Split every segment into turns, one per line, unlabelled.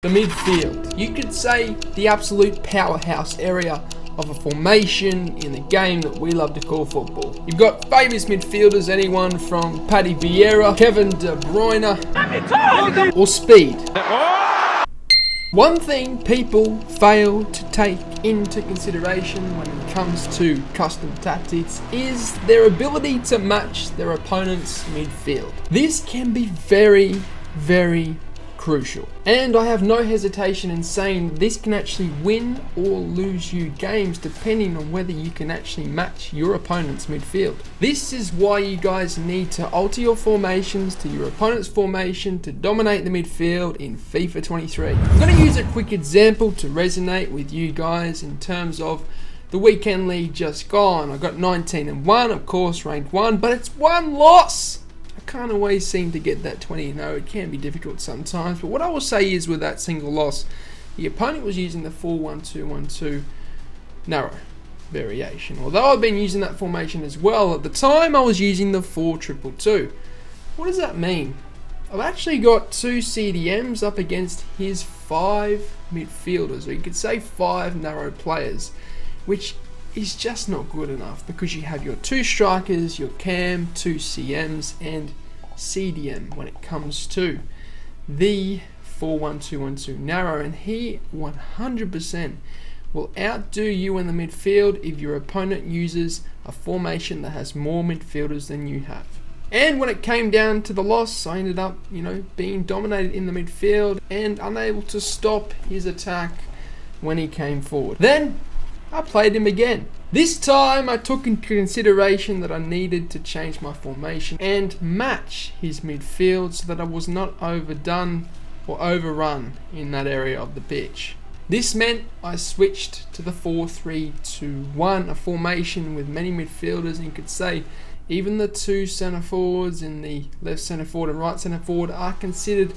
The midfield. You could say the absolute powerhouse area of a formation in the game that we love to call football. You've got famous midfielders, anyone from Paddy Vieira, Kevin De Bruyne, or Speed. One thing people fail to take into consideration when it comes to custom tactics is their ability to match their opponent's midfield. This can be very, very crucial. And I have no hesitation in saying this can actually win or lose you games depending on whether you can actually match your opponent's midfield. This is why you guys need to alter your formations to your opponent's formation to dominate the midfield in FIFA 23. I'm going to use a quick example to resonate with you guys in terms of the weekend league just gone. I got 19-1, of course, ranked 1, but it's one loss. Can't always seem to get that 20-0. It can be difficult sometimes, but what I will say is with that single loss, the opponent was using the 4-1-2-1-2 narrow variation. Although I've been using that formation as well, at the time I was using the 4-2-2-2. What does that mean? I've actually got 2 CDMs up against his 5 midfielders, or you could say 5 narrow players, which is just not good enough because you have your 2 strikers, your cam, 2 CMs, and CDM when it comes to the 4-1-2-1-2 narrow, and he 100% will outdo you in the midfield if your opponent uses a formation that has more midfielders than you have. And when it came down to the loss, I ended up, being dominated in the midfield and unable to stop his attack when he came forward. Then I played him again. This time I took into consideration that I needed to change my formation and match his midfield so that I was not overdone or overrun in that area of the pitch. This meant I switched to the 4-3-2-1, a formation with many midfielders, and you could say even the 2 centre forwards in the left centre forward and right centre forward are considered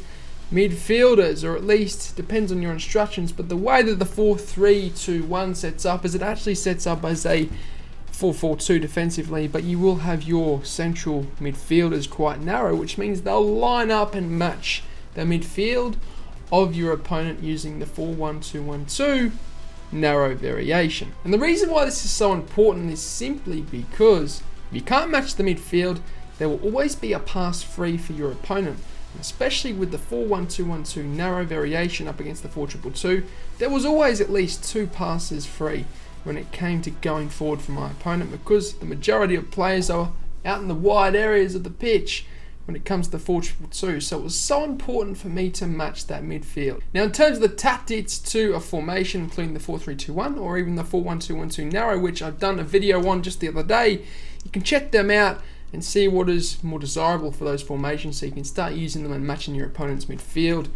midfielders, or at least depends on your instructions, but the way that the 4-3-2-1 sets up is it actually sets up as a 4-4-2 defensively, but you will have your central midfielders quite narrow, which means they'll line up and match the midfield of your opponent using the 4-1-2-1-2 narrow variation. And the reason why this is so important is simply because if you can't match the midfield, there will always be a pass free for your opponent. Especially with the 4-1-2-1-2 narrow variation up against the 4-2-2-2, there was always at least 2 passes free when it came to going forward for my opponent, because the majority of players are out in the wide areas of the pitch when it comes to the 4-2-2-2. So it was so important for me to match that midfield. Now, in terms of the tactics to a formation, including the 4-3-2-1 or even the 4-1-2-1-2 narrow, which I've done a video on just the other day, you can check them out and see what is more desirable for those formations so you can start using them and matching your opponent's midfield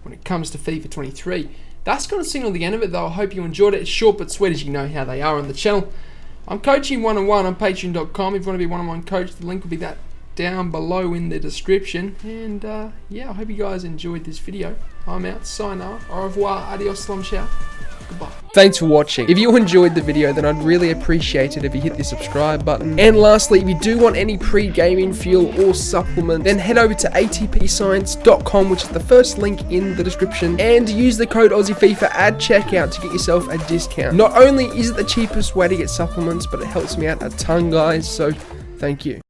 when it comes to FIFA 23. That's going to signal the end of it though. I hope you enjoyed it. It's short but sweet, as you know how they are on the channel. I'm coaching one-on-one on patreon.com. If you want to be one-on-one coach, the link will be that down below in the description. And yeah, I hope you guys enjoyed this video. I'm out. Sayonara. Au revoir. Adios. Salam. Ciao. Goodbye. Thanks for watching. If you enjoyed the video, then I'd really appreciate it if you hit the subscribe button. And lastly, if you do want any pre-gaming fuel or supplement, then head over to atpscience.com, which is the first link in the description, and use the code AussieFIFA at checkout to get yourself a discount. Not only is it the cheapest way to get supplements, but it helps me out a ton, guys, so thank you.